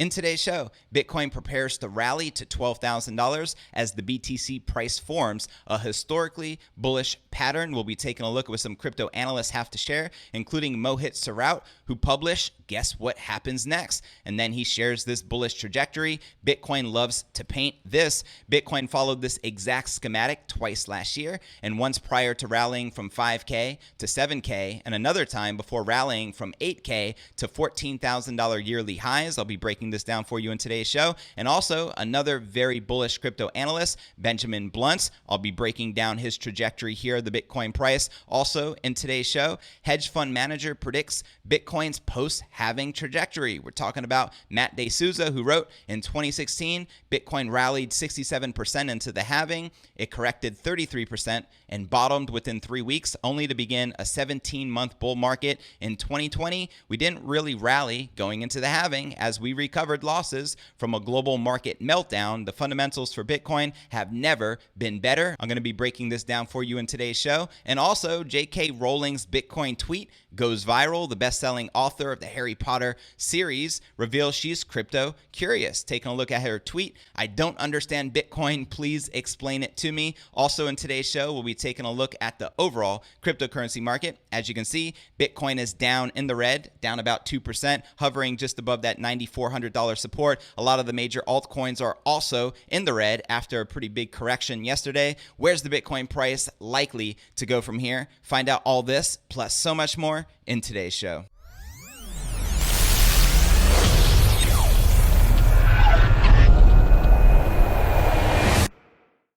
In today's show, Bitcoin prepares to rally to $12,000 as the BTC price forms a historically bullish pattern. We'll be taking a look at what some crypto analysts have to share, including Mohit Sorout, who published Guess What Happens Next? And then he shares this bullish trajectory. Bitcoin loves to paint this. Bitcoin followed this exact schematic twice last year, and once prior to rallying from 5K to 7K, and another time before rallying from 8K to $14,000 yearly highs. I'll be breaking this down for you in today's show. And also another very bullish crypto analyst, Benjamin Bluntz. I'll be breaking down his trajectory here, the Bitcoin price. Also in today's show, hedge fund manager predicts Bitcoin's post-halving trajectory. We're talking about Matt D'Souza, who wrote, in 2016, Bitcoin rallied 67% into the halving. It corrected 33% and bottomed within 3 weeks, only to begin a 17-month bull market in 2020. We didn't really rally going into the halving as we recovered losses from a global market meltdown. The fundamentals for Bitcoin have never been better. I'm going to be breaking this down for you in today's show. And also, J.K. Rowling's Bitcoin tweet goes viral. The best-selling author of the Harry Potter series reveals she's crypto curious. Taking a look at her tweet, "I don't understand Bitcoin. Please explain it to me." Also in today's show, we'll be taking a look at the overall cryptocurrency market. As you can see, Bitcoin is down in the red, down about 2%, hovering just above that $9,400 support. A lot of the major altcoins are also in the red after a pretty big correction yesterday. Where's the Bitcoin price likely to go from here? Find out all this, plus so much more in today's show.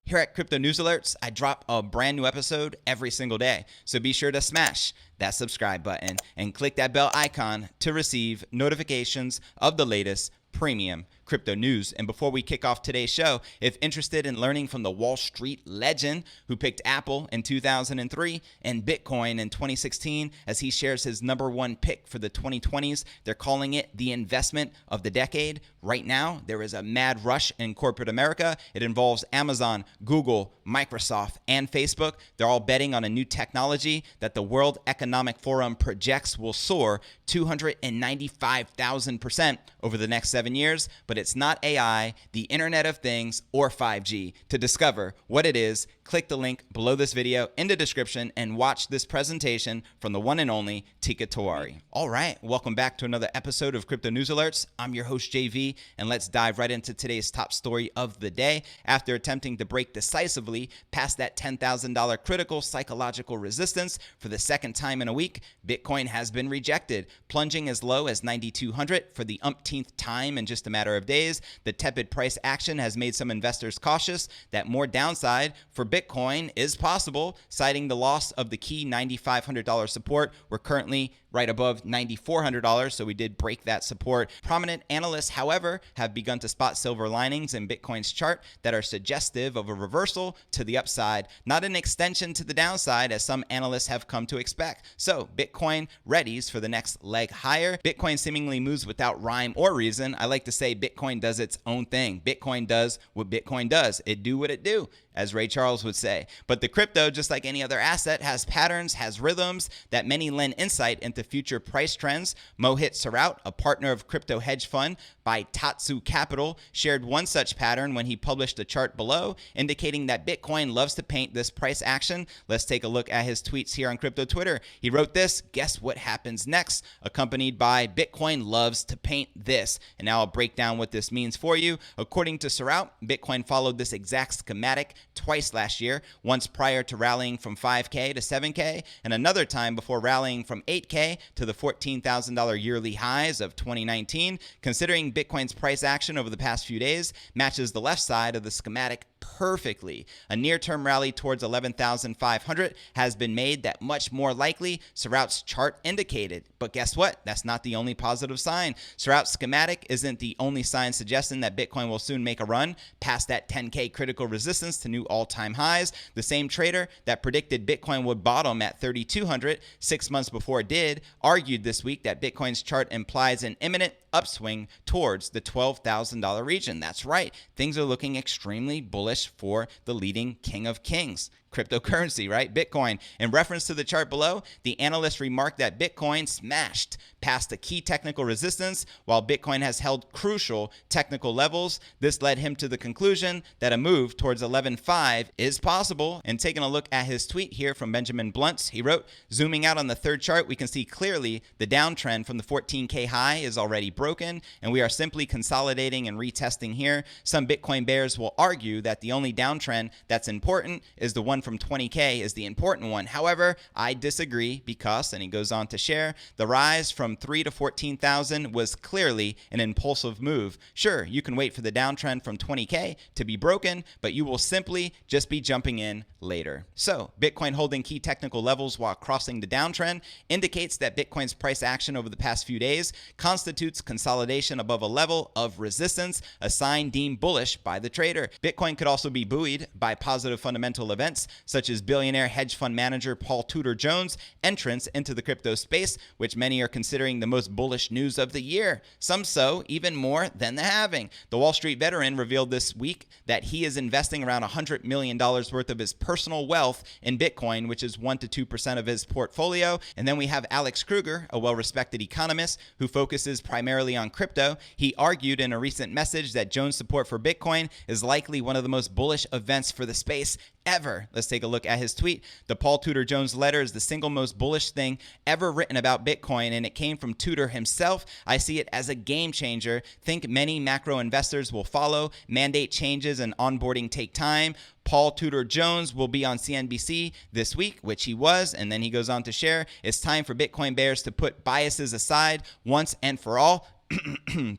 Here at Crypto News Alerts, I drop a brand new episode every single day. So be sure to smash that subscribe button and click that bell icon to receive notifications of the latest premium crypto news. And before we kick off today's show, if interested in learning from the Wall Street legend who picked Apple in 2003 and Bitcoin in 2016 as he shares his #1 pick for the 2020s, they're calling it the investment of the decade. Right now, there is a mad rush in corporate America. It involves Amazon, Google, Microsoft, and Facebook. They're all betting on a new technology that the World Economic Forum projects will soar 295,000% over the next 7 years. But it's not AI, the Internet of Things, or 5G. To discover what it is, click the link below this video in the description and watch this presentation from the one and only Tika Tawari. All right, welcome back to another episode of Crypto News Alerts. I'm your host, JV, and let's dive right into today's top story of the day. After attempting to break decisively past that $10,000 critical psychological resistance for the second time in a week, Bitcoin has been rejected, plunging as low as 9,200 for the umpteenth time in just a matter of days. The tepid price action has made some investors cautious that more downside for Bitcoin is possible, citing the loss of the key $9,500 support. We're currently right above $9,400, so we did break that support. Prominent analysts, however, have begun to spot silver linings in Bitcoin's chart that are suggestive of a reversal to the upside, not an extension to the downside as some analysts have come to expect. So Bitcoin readies for the next leg higher. Bitcoin seemingly moves without rhyme or reason. I like to say Bitcoin does its own thing. Bitcoin does what Bitcoin does. It do what it do, as Ray Charles would say. But the crypto, just like any other asset, has patterns, has rhythms that many lend insight into future price trends. Mohit Sorout, a partner of crypto hedge fund Bitazu Capital, shared one such pattern when he published a chart below, indicating that Bitcoin loves to paint this price action. Let's take a look at his tweets here on crypto Twitter. He wrote this: "Guess what happens next?" accompanied by "Bitcoin loves to paint this." And now I'll break down what this means for you. According to Sorout, Bitcoin followed this exact schematic twice last year, once prior to rallying from 5K to 7K, and another time before rallying from 8K to the $14,000 yearly highs of 2019. Considering Bitcoin's price action over the past few days matches the left side of the schematic perfectly. A near-term rally towards 11,500 has been made that much more likely, Sorout's chart indicated. But guess what? That's not the only positive sign. Sorout's schematic isn't the only sign suggesting that Bitcoin will soon make a run past that 10K critical resistance to new all-time highs. The same trader that predicted Bitcoin would bottom at 3,200 6 months before it did argued this week that Bitcoin's chart implies an imminent upswing towards the $12,000 region. That's right. Things are looking extremely bullish for the leading king of kings. Cryptocurrency, right? Bitcoin. In reference to the chart below, the analyst remarked that Bitcoin smashed past a key technical resistance while Bitcoin has held crucial technical levels. This led him to the conclusion that a move towards 11.5 is possible. And taking a look at his tweet here from Benjamin Bluntz, he wrote, zooming out on the third chart, we can see clearly the downtrend from the 14K high is already broken, and we are simply consolidating and retesting here. Some Bitcoin bears will argue that the only downtrend that's important is the one from 20K is the important one. However, I disagree because, and he goes on to share, the rise from 3 to 14,000 was clearly an impulsive move. Sure, you can wait for the downtrend from 20K to be broken, but you will simply just be jumping in later. So, Bitcoin holding key technical levels while crossing the downtrend indicates that Bitcoin's price action over the past few days constitutes consolidation above a level of resistance, a sign deemed bullish by the trader. Bitcoin could also be buoyed by positive fundamental events such as billionaire hedge fund manager Paul Tudor Jones' entrance into the crypto space, which many are considering the most bullish news of the year. Some so even more than the halving. The Wall Street veteran revealed this week that he is investing around $100 million worth of his personal wealth in Bitcoin, which is 1 to 2% of his portfolio. And then we have Alex Kruger, a well-respected economist who focuses primarily on crypto. He argued in a recent message that Jones' support for Bitcoin is likely one of the most bullish events for the space ever. Let's take a look at his tweet. The Paul Tudor Jones letter is the single most bullish thing ever written about Bitcoin, and it came from Tudor himself. I see it as a game changer. Think many macro investors will follow. Mandate changes and onboarding take time. Paul Tudor Jones will be on CNBC this week, which he was, and then he goes on to share, it's time for Bitcoin bears to put biases aside once and for all.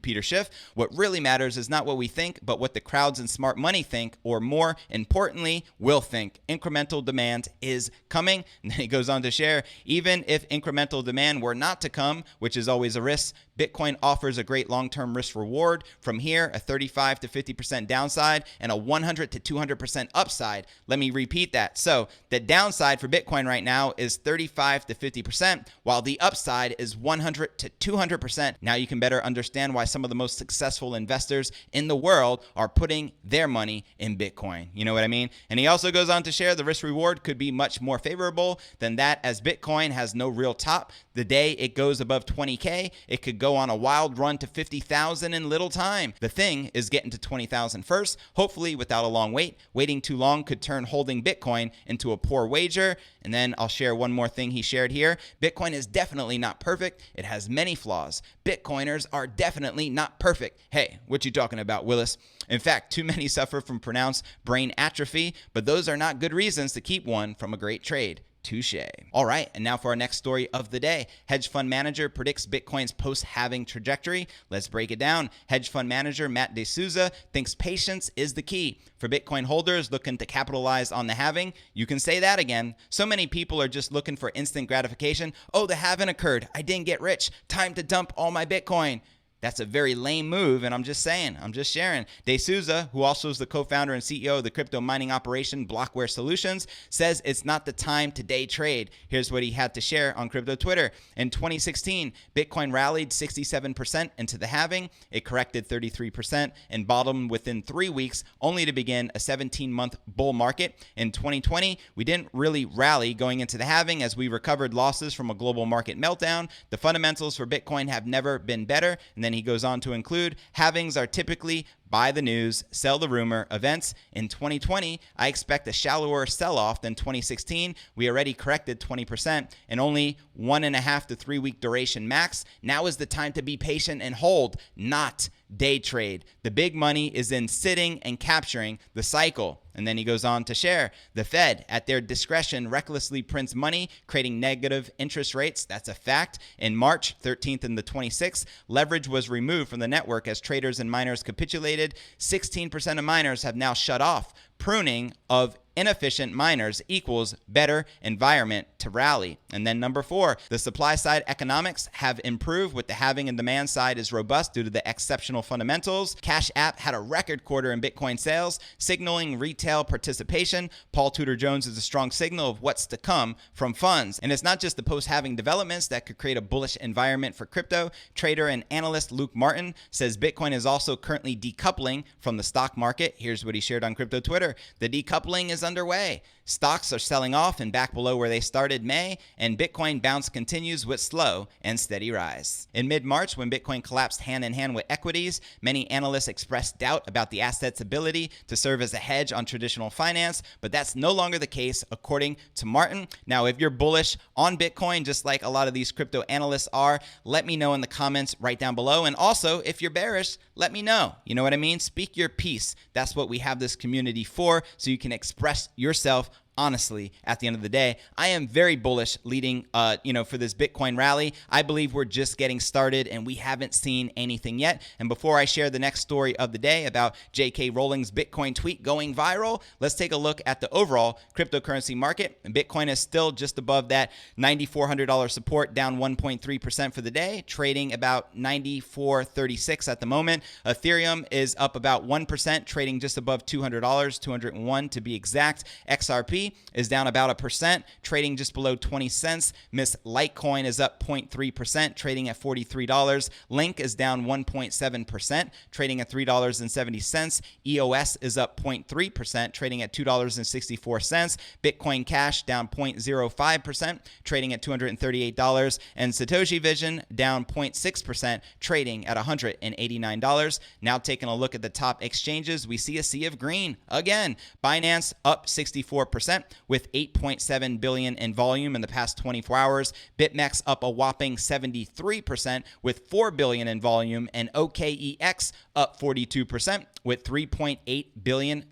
Peter Schiff, what really matters is not what we think, but what the crowds and smart money think, or more importantly, will think. Incremental demand is coming. And then he goes on to share, even if incremental demand were not to come, which is always a risk, Bitcoin offers a great long-term risk reward. From here, a 35 to 50% downside and a 100 to 200% upside. Let me repeat that. So the downside for Bitcoin right now is 35 to 50%, while the upside is 100 to 200%. Now you can better understand why some of the most successful investors in the world are putting their money in Bitcoin. You know what I mean? And he also goes on to share the risk reward could be much more favorable than that, as Bitcoin has no real top. The day it goes above 20K, it could go on a wild run to 50,000 in little time. The thing is getting to 20,000 first, hopefully without a long wait. Waiting too long could turn holding Bitcoin into a poor wager. And then I'll share one more thing he shared here. Bitcoin is definitely not perfect. It has many flaws. Bitcoiners are definitely not perfect. Hey, what you talking about, Willis? In fact, too many suffer from pronounced brain atrophy, but those are not good reasons to keep one from a great trade. Touche. All right, and now for our next story of the day. Hedge fund manager predicts Bitcoin's post-halving trajectory. Let's break it down. Hedge fund manager Matt D'Souza thinks patience is the key. For Bitcoin holders looking to capitalize on the halving, you can say that again. So many people are just looking for instant gratification. Oh, the halving occurred. I didn't get rich. Time to dump all my Bitcoin. That's a very lame move, and I'm just saying, I'm just sharing. D'Souza, who also is the co-founder and CEO of the crypto mining operation Blockware Solutions, says it's not the time to day trade. Here's what he had to share on crypto Twitter. In 2016, Bitcoin rallied 67% into the halving. It corrected 33% and bottomed within 3 weeks, only to begin a 17-month bull market. In 2020, we didn't really rally going into the halving as we recovered losses from a global market meltdown. The fundamentals for Bitcoin have never been better. And then he goes on to include, halvings are typically buy the news, sell the rumor events. In 2020, I expect a shallower sell-off than 2016. We already corrected 20% and only 1.5 to 3 week duration max. Now is the time to be patient and hold, not day trade. The big money is in sitting and capturing the cycle. And then he goes on to share, the Fed, at their discretion, recklessly prints money, creating negative interest rates. That's a fact. In March 13th and the 26th, leverage was removed from the network as traders and miners capitulated. 16% of miners have now shut off. pruning of inefficient miners equals better environment to rally. And then number 4, the supply side economics have improved with the halving and demand side is robust due to the exceptional fundamentals. Cash App had a record quarter in Bitcoin sales, signaling retail participation. Paul Tudor Jones is a strong signal of what's to come from funds. And it's not just the post-halving developments that could create a bullish environment for crypto. Trader and analyst Luke Martin says Bitcoin is also currently decoupling from the stock market. Here's what he shared on crypto Twitter. The decoupling is underway. Stocks are selling off and back below where they started May, and Bitcoin bounce continues with slow and steady rise. In mid-March, when Bitcoin collapsed hand-in-hand with equities, many analysts expressed doubt about the asset's ability to serve as a hedge on traditional finance, but that's no longer the case, according to Martin. Now, if you're bullish on Bitcoin, just like a lot of these crypto analysts are, let me know in the comments right down below. And also, if you're bearish, let me know. You know what I mean? Speak your piece. That's what we have this community for, so you can express yourself honestly, at the end of the day. I am very bullish leading, for this Bitcoin rally. I believe we're just getting started and we haven't seen anything yet. And before I share the next story of the day about J.K. Rowling's Bitcoin tweet going viral, let's take a look at the overall cryptocurrency market. And Bitcoin is still just above that $9,400 support, down 1.3% for the day, trading about 94.36 at the moment. Ethereum is up about 1%, trading just above $200, 201 to be exact. XRP is down about 1%, trading just below 20 cents. Miss Litecoin is up 0.3%, trading at $43. Link is down 1.7%, trading at $3.70. EOS is up 0.3%, trading at $2.64. Bitcoin Cash down 0.05%, trading at $238. And Satoshi Vision down 0.6%, trading at $189. Now taking a look at the top exchanges, we see a sea of green again. Binance up 64%. With 8.7 billion in volume in the past 24 hours. BitMEX up a whopping 73% with 4 billion in volume, and OKEX up 42% with $3.8 billion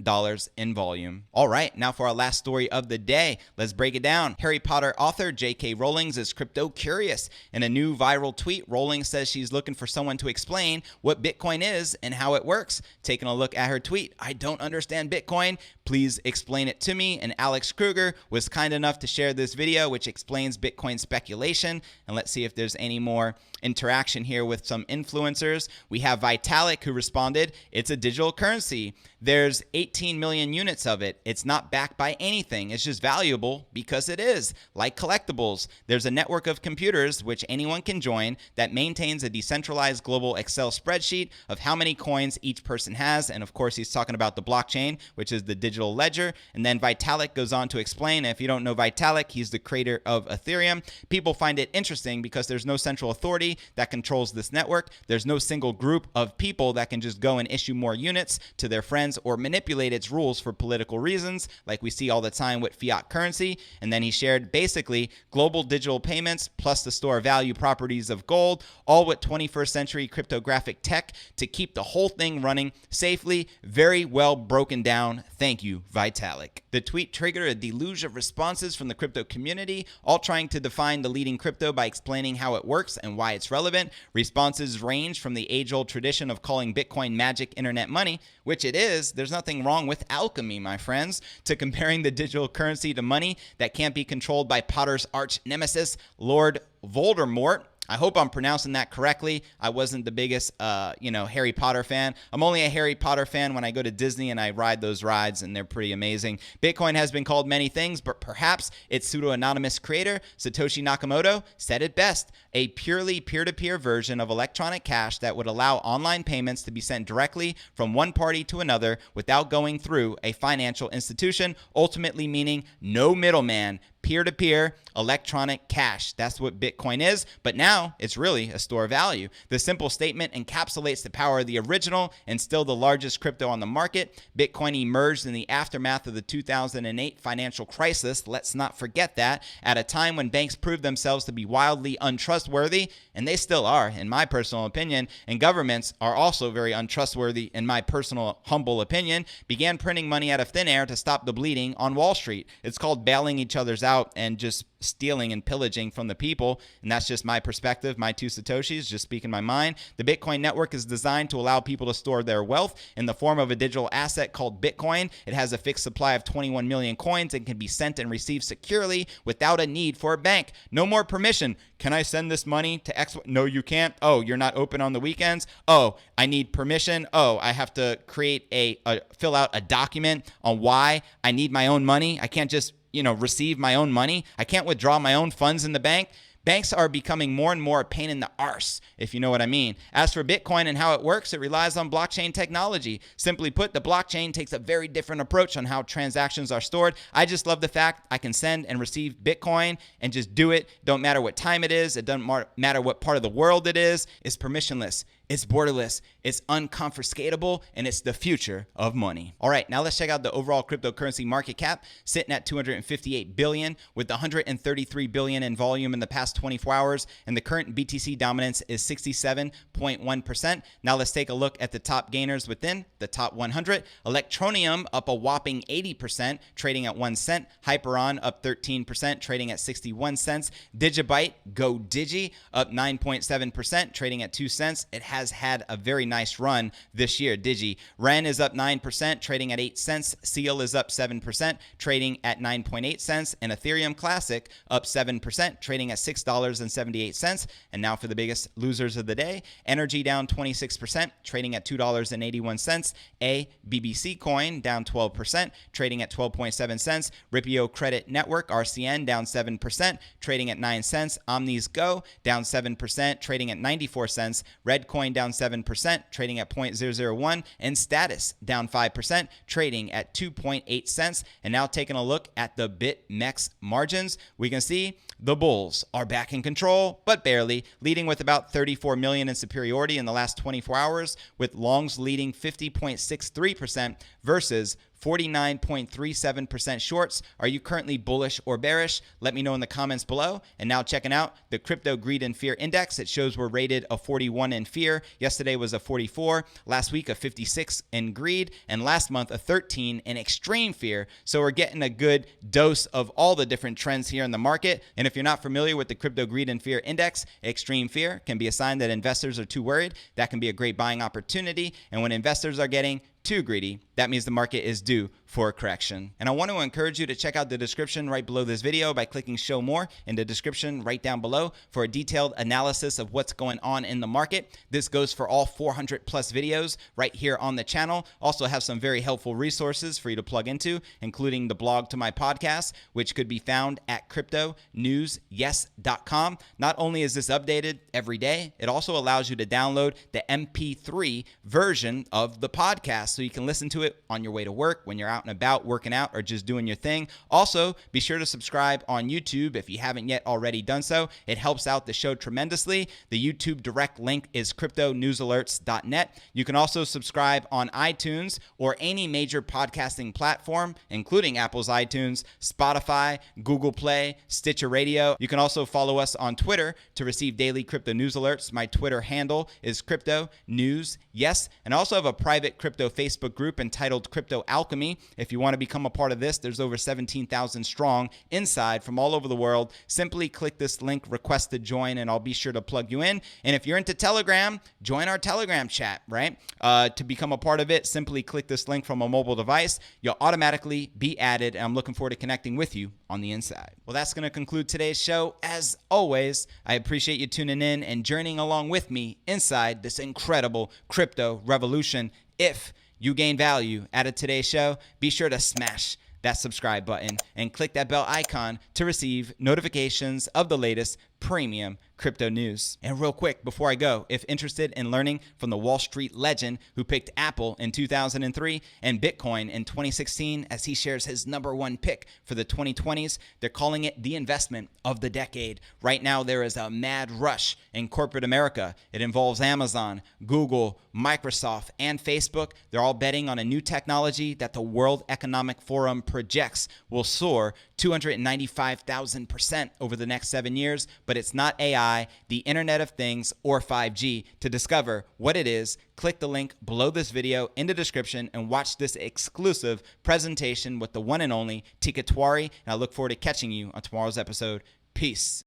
in volume. All right, now for our last story of the day. Let's break it down. Harry Potter author J.K. Rowling is crypto curious. In a new viral tweet, Rowling says she's looking for someone to explain what Bitcoin is and how it works. Taking a look at her tweet, I don't understand Bitcoin. Please explain it to me. And Alex Kruger was kind enough to share this video, which explains Bitcoin speculation. And let's see if there's any more interaction here with some influencers. We have Vitalik, who responded, it's a digital currency. There's 18 million units of it. It's not backed by anything. It's just valuable because it is. Like collectibles, there's a network of computers which anyone can join that maintains a decentralized global Excel spreadsheet of how many coins each person has. And of course, he's talking about the blockchain, which is the digital ledger. And then Vitalik goes on to explain, if you don't know Vitalik, he's the creator of Ethereum. People find it interesting because there's no central authority that controls this network. There's no single group of people that can just go and issue more units to their friends or manipulate its rules for political reasons, like we see all the time with fiat currency. And then he shared basically global digital payments plus the store value properties of gold, all with 21st century cryptographic tech to keep the whole thing running safely. Very well broken down. Thank you, Vitalik. The tweet triggered a deluge of responses from the crypto community, all trying to define the leading crypto by explaining how it works and why it's relevant. Responses range from the age-old tradition of calling Bitcoin magic internet money, which it is. There's nothing wrong with alchemy, my friends, to comparing the digital currency to money that can't be controlled by Potter's arch nemesis, Lord Voldemort. I hope I'm pronouncing that correctly. I wasn't the biggest, Harry Potter fan. I'm only a Harry Potter fan when I go to Disney and I ride those rides, and they're pretty amazing. Bitcoin has been called many things, but perhaps its pseudo-anonymous creator, Satoshi Nakamoto, said it best: a purely peer-to-peer version of electronic cash that would allow online payments to be sent directly from one party to another without going through a financial institution, ultimately meaning no middleman. Peer-to-peer electronic cash. That's what Bitcoin is, but now it's really a store of value. The simple statement encapsulates the power of the original and still the largest crypto on the market. Bitcoin emerged in the aftermath of the 2008 financial crisis. Let's not forget that, at a time when banks proved themselves to be wildly untrustworthy, and they still are, in my personal opinion, and governments are also very untrustworthy, in my personal humble opinion, began printing money out of thin air to stop the bleeding on Wall Street. It's called bailing each other's out out and just stealing and pillaging from the people. And that's just my perspective, my 2 Satoshis, just speaking my mind. The Bitcoin network is designed to allow people to store their wealth in the form of a digital asset called Bitcoin. It has a fixed supply of 21 million coins and can be sent and received securely without a need for a bank. No more permission. Can I send this money to X? No, you can't. Oh, you're not open on the weekends. Oh, I need permission. Oh, I have to create fill out a document on why I need my own money. I can't just receive my own money. I can't withdraw my own funds in the bank. Banks are becoming more and more a pain in the arse, if you know what I mean. As for Bitcoin and how it works, it relies on blockchain technology. Simply put, the blockchain takes a very different approach on how transactions are stored. I just love the fact I can send and receive Bitcoin and just do it. Don't matter what time it is. It doesn't matter what part of the world it is. It's permissionless. It's borderless, it's unconfiscatable, and it's the future of money. All right, now let's check out the overall cryptocurrency market cap, sitting at 258 billion with 133 billion in volume in the past 24 hours, and the current BTC dominance is 67.1%. Now let's take a look at the top gainers within the top 100. Electroneum up a whopping 80%, trading at 1 cent. Hyperon up 13%, trading at 61 cents. Digibyte, go Digi, up 9.7%, trading at 2 cents. It has had a very nice run this year. Digi. Ren is up 9%, trading at 8 cents. Seal is up 7%, trading at 9.8 cents. And Ethereum Classic up 7%, trading at $6.78. And now for the biggest losers of the day. Energy down 26%, trading at $2.81. A BBC coin down 12%, trading at 12.7 cents. Ripio Credit Network, RCN, down 7%, trading at 9 cents. Omnis Go down 7%, trading at 94 cents. Redcoin down 7%, trading at 0.001, and Status down 5%, trading at 2.8 cents. And now taking a look at the BitMEX margins, we can see the bulls are back in control, but barely, leading with about 34 million in superiority in the last 24 hours, with longs leading 50.63% versus 49.37% shorts. Are you currently bullish or bearish? Let me know in the comments below. And now checking out the Crypto Greed and Fear Index. It shows we're rated a 41 in fear. Yesterday was a 44. Last week a 56 in greed. And last month a 13 in extreme fear. So we're getting a good dose of all the different trends here in the market. And if you're not familiar with the Crypto Greed and Fear Index, extreme fear can be a sign that investors are too worried. That can be a great buying opportunity. And when investors are getting too greedy, that means the market is due for a correction. And I want to encourage you to check out the description right below this video by clicking show more in the description right down below for a detailed analysis of what's going on in the market. This goes for all 400 plus videos right here on the channel. Also have some very helpful resources for you to plug into, including the blog to my podcast, which could be found at cryptonewsyes.com. Not only is this updated every day, it also allows you to download the MP3 version of the podcast so you can listen to it on your way to work, when you're out and about working out or just doing your thing. Also, be sure to subscribe on YouTube if you haven't yet already done so. It helps out the show tremendously. The YouTube direct link is cryptonewsalerts.net. You can also subscribe on iTunes or any major podcasting platform, including Apple's iTunes, Spotify, Google Play, Stitcher Radio. You can also follow us on Twitter to receive daily crypto news alerts. My Twitter handle is Crypto News Yes, and I also have a private crypto Facebook group entitled Crypto Alchemy. If you want to become a part of this, there's over 17,000 strong inside from all over the world. Simply click this link, request to join, and I'll be sure to plug you in. And if you're into Telegram, join our Telegram chat, right? To become a part of it, simply click this link from a mobile device. You'll automatically be added, and I'm looking forward to connecting with you on the inside. Well, that's going to conclude today's show. As always, I appreciate you tuning in and journeying along with me inside this incredible crypto revolution. If you gain value out of today's show, be sure to smash that subscribe button and click that bell icon to receive notifications of the latest premium crypto news. And real quick, before I go, if interested in learning from the Wall Street legend who picked Apple in 2003 and Bitcoin in 2016 as he shares his #1 pick for the 2020s, they're calling it the investment of the decade. Right now, there is a mad rush in corporate America. It involves Amazon, Google, Microsoft, and Facebook. They're all betting on a new technology that the World Economic Forum projects will soar 295,000% over the next 7 years. but it's not AI, the Internet of Things, or 5G. To discover what it is, click the link below this video in the description and watch this exclusive presentation with the one and only Tika Twari. And I look forward to catching you on tomorrow's episode. Peace.